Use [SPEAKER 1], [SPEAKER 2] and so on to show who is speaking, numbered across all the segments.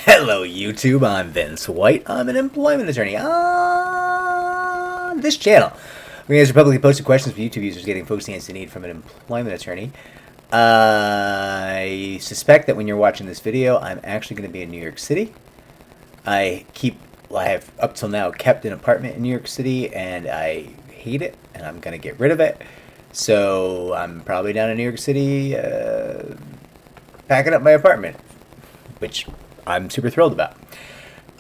[SPEAKER 1] Hello YouTube, I'm Vince White. I'm an employment attorney on this channel. We answer publicly posted questions from YouTube users getting folks the answer they need from an employment attorney. I suspect that when you're watching this video, I'm actually going to be in New York City. I have up till now kept an apartment in New York City, and I hate it, and I'm going to get rid of it. So I'm probably down in New York City packing up my apartment, which I'm super thrilled about.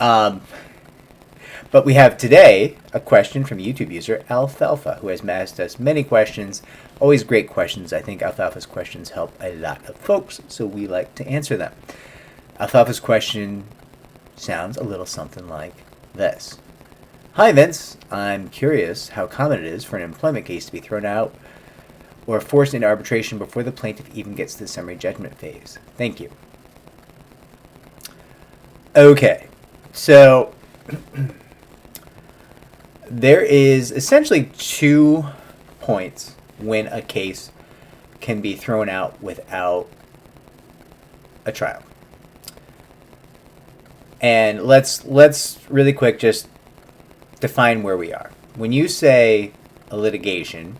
[SPEAKER 1] But we have today a question from YouTube user Alfalfa, who has asked us many questions, always great questions. I think Alfalfa's questions help a lot of folks, so we like to answer them. Alfalfa's question sounds a little something like this. Hi Vince, I'm curious how common it is for an employment case to be thrown out or forced into arbitration before the plaintiff even gets to the summary judgment phase. Thank you. Okay, so there is essentially 2 points when a case can be thrown out without a trial. And let's really quick just define where we are. When you say a litigation,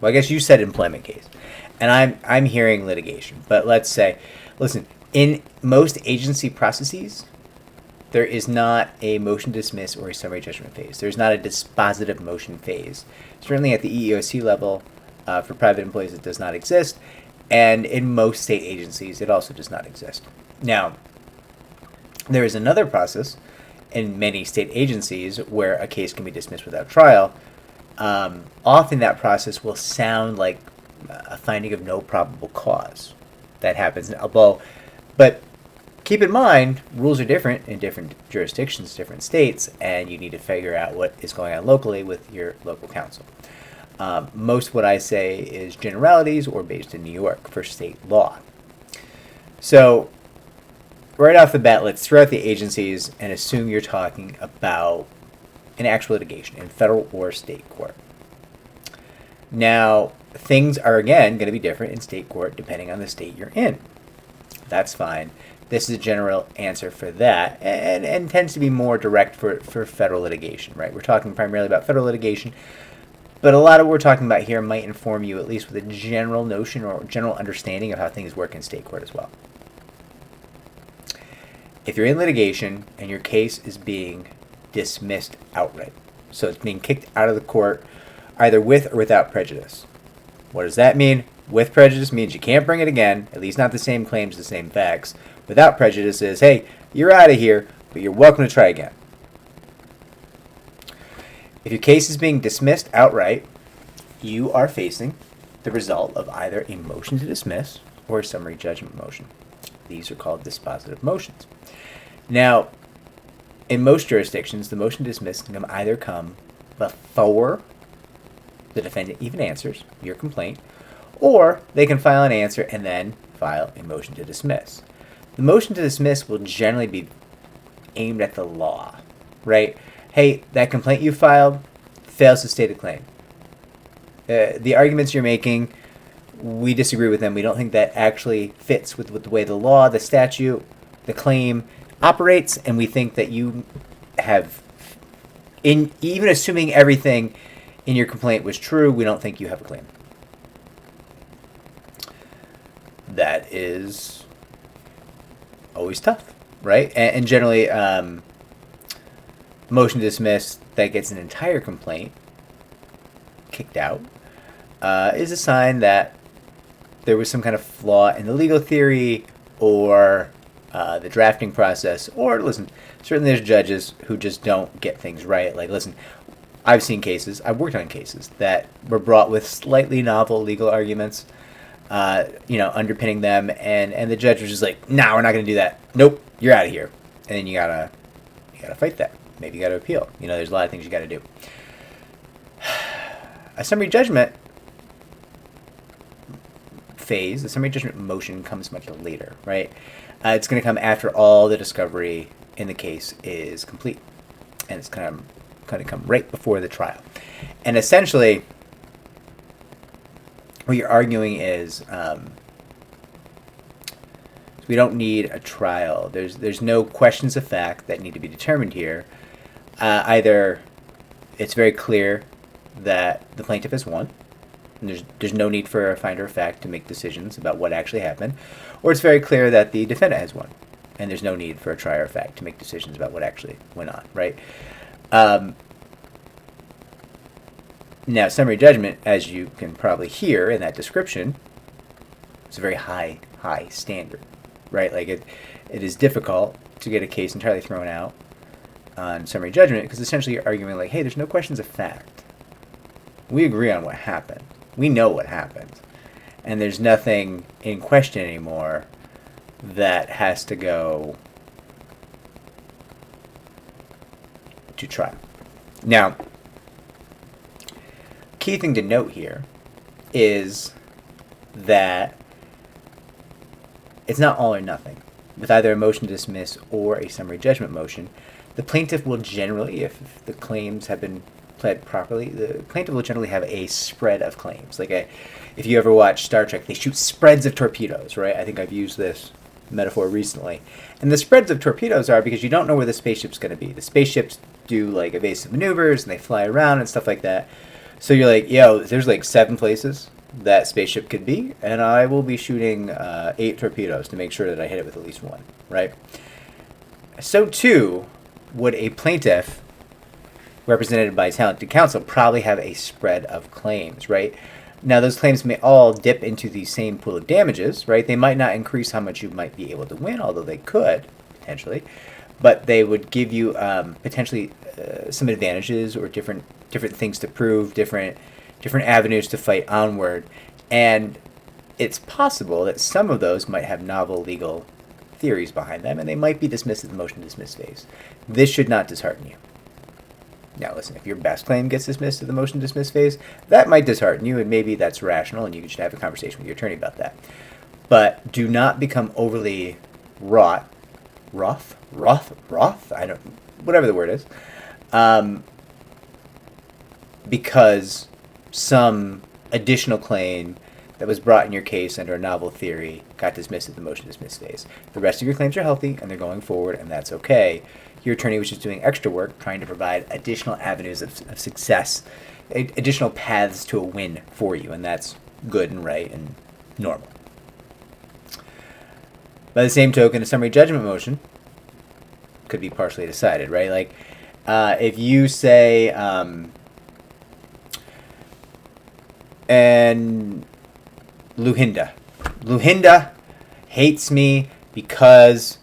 [SPEAKER 1] well, I guess you said employment case, and I'm hearing litigation, but let's say, listen, in most agency processes, there is not a motion to dismiss or a summary judgment phase. There's not a dispositive motion phase. Certainly at the EEOC level, for private employees, it does not exist. And in most state agencies, it also does not exist. Now, there is another process in many state agencies where a case can be dismissed without trial. Often that process will sound like a finding of no probable cause. That happens. But keep in mind, rules are different in different jurisdictions, different states, and you need to figure out what is going on locally with your local counsel. Most what I say is generalities or based in New York for state law. So right off the bat, let's throw out the agencies and assume you're talking about an actual litigation in federal or state court. Now, things are, again, going to be different in state court depending on the state you're in. That's fine. This is a general answer for that, and tends to be more direct for federal litigation, right? We're talking primarily about federal litigation, but a lot of what we're talking about here might inform you at least with a general notion or general understanding of how things work in state court as well. If you're in litigation and your case is being dismissed outright, so it's being kicked out of the court either with or without prejudice. What does that mean? With prejudice means you can't bring it again, at least not the same claims, the same facts. Without prejudice is, hey, you're out of here, but you're welcome to try again. If your case is being dismissed outright, you are facing the result of either a motion to dismiss or a summary judgment motion. These are called dispositive motions. Now, in most jurisdictions, the motion to dismiss can either come before the defendant even answers your complaint, or they can file an answer and then file a motion to dismiss. The motion to dismiss will generally be aimed at the law, right? Hey, that complaint you filed fails to state a claim. The arguments you're making, we disagree with them. We don't think that actually fits with the way the law, the statute, the claim operates, and we think that you have, even assuming everything in your complaint was true, we don't think you have a claim. That is always tough, right? And generally, motion to dismiss that gets an entire complaint kicked out is a sign that there was some kind of flaw in the legal theory or the drafting process. Or, listen, certainly there's judges who just don't get things right. Like, listen, I've seen cases, I've worked on cases that were brought with slightly novel legal arguments, underpinning them, and the judge was just like, nah, we're not going to do that. Nope, you're out of here. And then you gotta fight that. Maybe you gotta appeal. There's a lot of things you gotta do. A summary judgment phase, the summary judgment motion comes much later, right? It's going to come after all the discovery in the case is complete, and it's going to come right before the trial. And essentially, what you're arguing is So we don't need a trial. There's no questions of fact that need to be determined here. Either it's very clear that the plaintiff has won, and there's no need for a finder of fact to make decisions about what actually happened, or it's very clear that the defendant has won, and there's no need for a trier of fact to make decisions about what actually went on, right? Now, summary judgment, as you can probably hear in that description, is a very high standard, right? Like it is difficult to get a case entirely thrown out on summary judgment because essentially you're arguing like, hey, there's no questions of fact. We agree on what happened. We know what happened. And there's nothing in question anymore that has to go to trial. Now, key thing to note here is that it's not all or nothing. With either a motion to dismiss or a summary judgment motion, the plaintiff will generally, if the claims have been pled properly, the plaintiff will generally have a spread of claims. If you ever watch Star Trek, they shoot spreads of torpedoes, right? I think I've used this metaphor recently. And the spreads of torpedoes are because you don't know where the spaceship's going to be. The spaceships do like evasive maneuvers and they fly around and stuff like that. So you're like, yo, there's like 7 places that spaceship could be, and I will be shooting 8 torpedoes to make sure that I hit it with at least 1, right? So too would a plaintiff represented by talented counsel probably have a spread of claims, right? Now those claims may all dip into the same pool of damages, right? They might not increase how much you might be able to win, although they could, potentially, but they would give you potentially some advantages or different things to prove, different avenues to fight onward, and it's possible that some of those might have novel legal theories behind them, and they might be dismissed at the motion to dismiss phase. This should not dishearten you. Now listen, if your best claim gets dismissed at the motion to dismiss phase, that might dishearten you, and maybe that's rational, and you should have a conversation with your attorney about that. But do not become overly wroth, whatever the word is, because some additional claim that was brought in your case under a novel theory got dismissed at the motion to dismiss phase. The rest of your claims are healthy and they're going forward, and that's okay. Your attorney was just doing extra work trying to provide additional avenues of success, additional paths to a win for you, and that's good and right and normal. By the same token, a summary judgment motion could be partially decided, right? Like, if you say, and Luhinda hates me because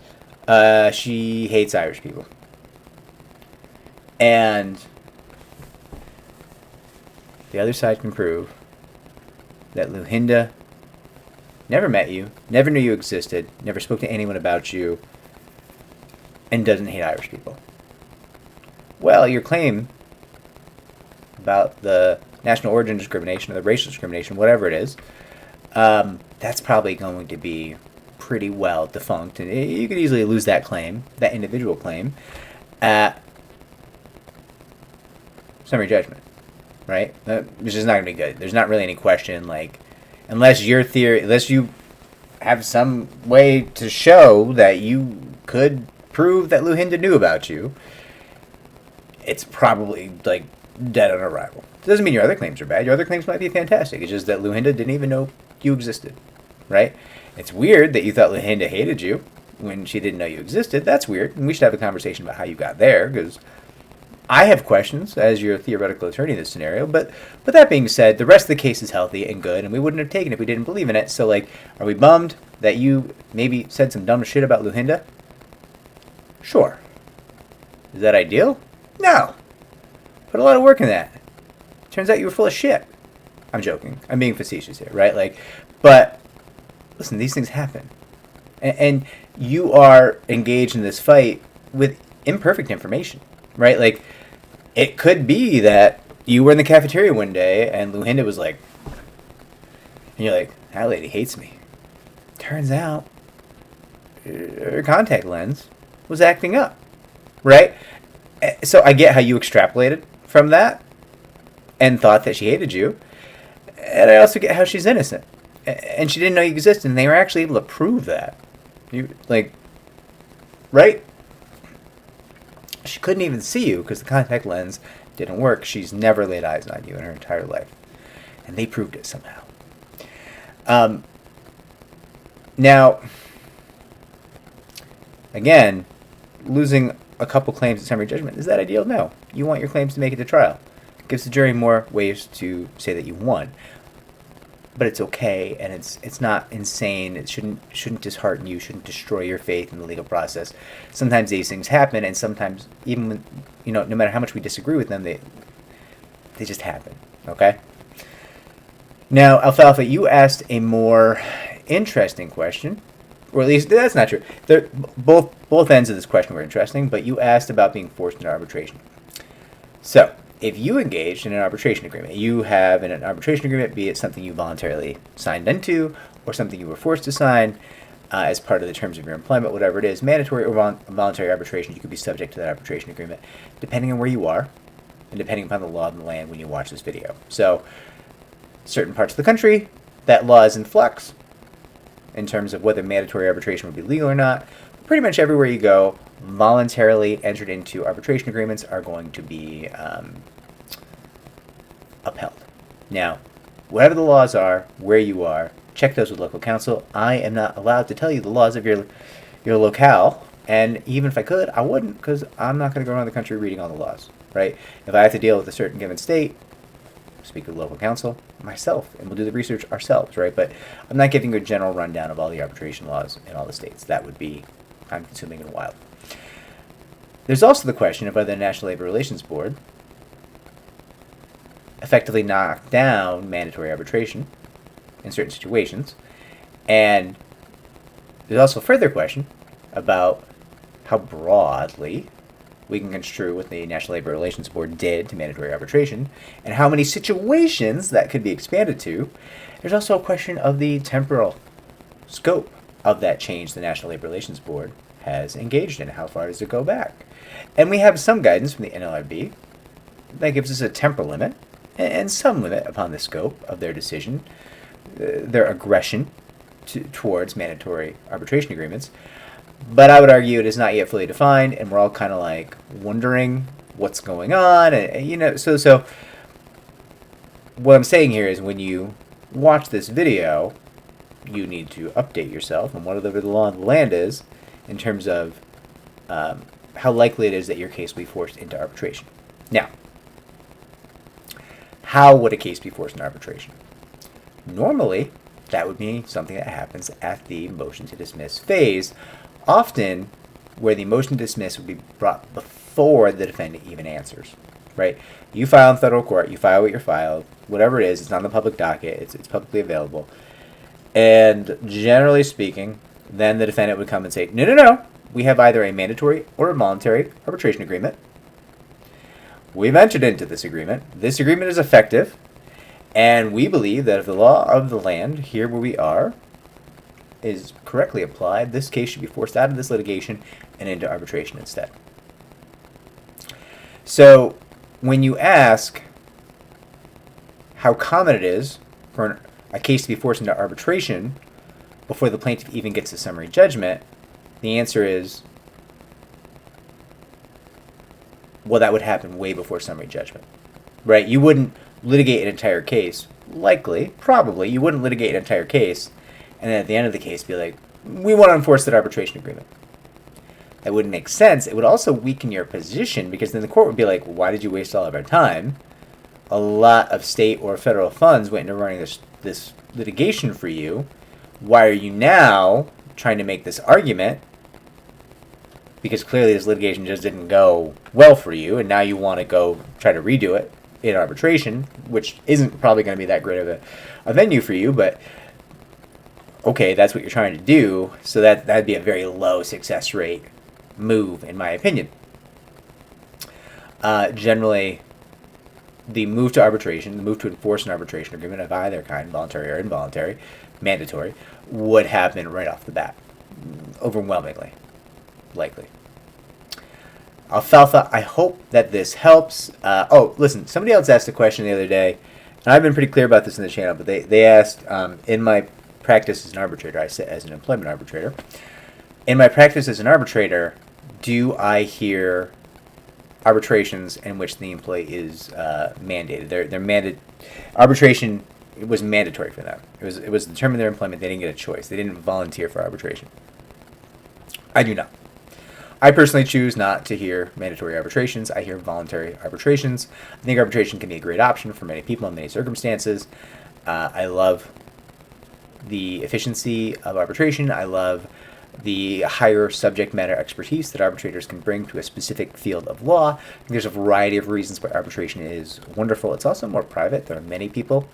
[SPEAKER 1] she hates Irish people. And the other side can prove that Luhinda never met you, never knew you existed, never spoke to anyone about you, and doesn't hate Irish people. Well, your claim about the national origin discrimination or the racial discrimination, whatever it is, that's probably going to be pretty well defunct. And you could easily lose that claim, that individual claim, at summary judgment, right? Which is not going to be good. There's not really any question, like, unless you have some way to show that you could prove that Luhinda knew about you, it's probably, like, dead on arrival. It doesn't mean your other claims are bad. Your other claims might be fantastic. It's just that Luhinda didn't even know you existed, right? It's weird that you thought Luhinda hated you when she didn't know you existed. That's weird, and we should have a conversation about how you got there, because I have questions as your theoretical attorney in this scenario, but that being said, the rest of the case is healthy and good, and we wouldn't have taken it if we didn't believe in it. So, like, are we bummed that you maybe said some dumb shit about Luhinda? Sure. Is that ideal? No. Put a lot of work in that. Turns out you were full of shit. I'm joking. I'm being facetious here, right? Like, but listen, these things happen. And you are engaged in this fight with imperfect information, right? Like, it could be that you were in the cafeteria one day and Luhinda was like, and you're like, that lady hates me. Turns out her contact lens was acting up, right? So I get how you extrapolated from that and thought that she hated you. And I also get how she's innocent. And she didn't know you existed, and they were actually able to prove that. You like, right? She couldn't even see you because the contact lens didn't work. She's never laid eyes on you in her entire life. And they proved it somehow. Now, again, losing a couple claims at summary judgment, is that ideal? No. You want your claims to make it to trial. It gives the jury more ways to say that you won. But it's okay, and it's not insane. It shouldn't dishearten you, shouldn't destroy your faith in the legal process. Sometimes these things happen, and sometimes even when, no matter how much we disagree with them, they just happen. Okay? Now, Alfalfa, you asked a more interesting question, or at least that's not true. Both ends of this question were interesting, but you asked about being forced into arbitration. So, if you engaged in an arbitration agreement, you have in an arbitration agreement, be it something you voluntarily signed into or something you were forced to sign as part of the terms of your employment, whatever it is, mandatory or voluntary arbitration, you could be subject to that arbitration agreement, depending on where you are and depending upon the law of the land when you watch this video. So, certain parts of the country, that law is in flux in terms of whether mandatory arbitration would be legal or not. Pretty much everywhere you go, voluntarily entered into arbitration agreements are going to be upheld. Now, whatever the laws are, where you are, check those with local counsel. I am not allowed to tell you the laws of your locale, and even if I could, I wouldn't, because I'm not going to go around the country reading all the laws, right? If I have to deal with a certain given state, speak with local counsel myself, and we'll do the research ourselves, right? But I'm not giving you a general rundown of all the arbitration laws in all the states. That would be time-consuming and wild. There's also the question of whether the National Labor Relations Board effectively knocked down mandatory arbitration in certain situations. And there's also a further question about how broadly we can construe what the National Labor Relations Board did to mandatory arbitration and how many situations that could be expanded to. There's also a question of the temporal scope of that change the National Labor Relations Board has engaged in. How far does it go back? And we have some guidance from the NLRB that gives us a temporal limit and some limit upon the scope of their decision, their aggression towards mandatory arbitration agreements. But I would argue it is not yet fully defined, and we're all kind of like wondering what's going on. And so what I'm saying here is when you watch this video, you need to update yourself on whatever the law of the land is in terms of how likely it is that your case will be forced into arbitration. Now, how would a case be forced into arbitration? Normally, that would be something that happens at the motion to dismiss phase, often where the motion to dismiss would be brought before the defendant even answers, right? You file in federal court, you file what you're filed, whatever it is, it's on the public docket, it's publicly available. And generally speaking, then the defendant would come and say, no, we have either a mandatory or a voluntary arbitration agreement. We've entered into this agreement. This agreement is effective. And we believe that if the law of the land, here where we are, is correctly applied, this case should be forced out of this litigation and into arbitration instead. So when you ask how common it is for a case to be forced into arbitration before the plaintiff even gets a summary judgment, the answer is, well, that would happen way before summary judgment, right? You wouldn't litigate an entire case, likely, probably, you wouldn't litigate an entire case and then at the end of the case be like, we want to enforce that arbitration agreement. That wouldn't make sense. It would also weaken your position because then the court would be like, why did you waste all of our time? A lot of state or federal funds went into running this litigation for you. Why are you now trying to make this argument? Because clearly this litigation just didn't go well for you, and now you want to go try to redo it in arbitration, which isn't probably going to be that great of a venue for you, but okay, that's what you're trying to do, so that'd be a very low success rate move, in my opinion. Generally, the move to arbitration, the move to enforce an arbitration agreement of either kind, voluntary or involuntary, mandatory, would happen right off the bat, overwhelmingly likely. Alfalfa, I hope that this helps. Listen, somebody else asked a question the other day, and I've been pretty clear about this in the channel, but they asked, in my practice as an arbitrator, I sit as an employment arbitrator, In my practice as an arbitrator, do I hear arbitrations in which the employee is mandated? Arbitration was mandatory for them. It was determined their employment. They didn't get a choice. They didn't volunteer for arbitration. I do not. I personally choose not to hear mandatory arbitrations. I hear voluntary arbitrations. I think arbitration can be a great option for many people in many circumstances. I love the efficiency of arbitration. I love the higher subject matter expertise that arbitrators can bring to a specific field of law. I think there's a variety of reasons why arbitration is wonderful. It's also more private. There are many people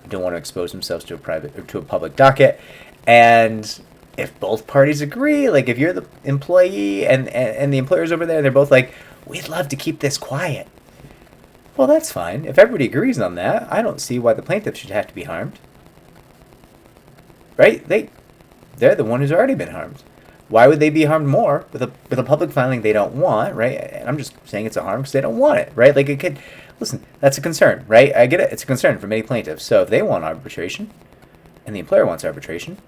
[SPEAKER 1] who don't want to expose themselves to a public docket. And if both parties agree, like if you're the employee and the employer's over there, they're both like, we'd love to keep this quiet. Well, that's fine. If everybody agrees on that, I don't see why the plaintiff should have to be harmed. Right? They're the one who's already been harmed. Why would they be harmed more with a public filing they don't want, right? And I'm just saying it's a harm because they don't want it, right? Like it could, listen, that's a concern, right? I get it. It's a concern for many plaintiffs. So if they want arbitration and the employer wants arbitration,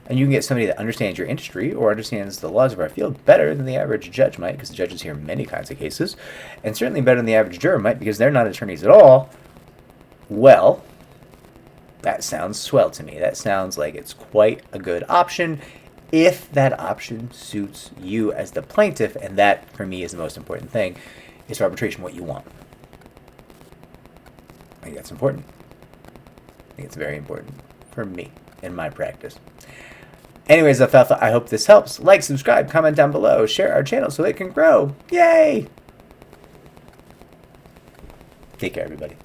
[SPEAKER 1] and you can get somebody that understands your industry or understands the laws of our field better than the average judge might, because the judges hear many kinds of cases, and certainly better than the average juror might, because they're not attorneys at all, well, that sounds swell to me. That sounds like it's quite a good option if that option suits you as the plaintiff, and that, for me, is the most important thing. Is arbitration what you want? I think that's important. I think it's very important for me in my practice. Anyways, Alfalfa, I hope this helps. Like, subscribe, comment down below, share our channel so it can grow. Yay! Take care, everybody.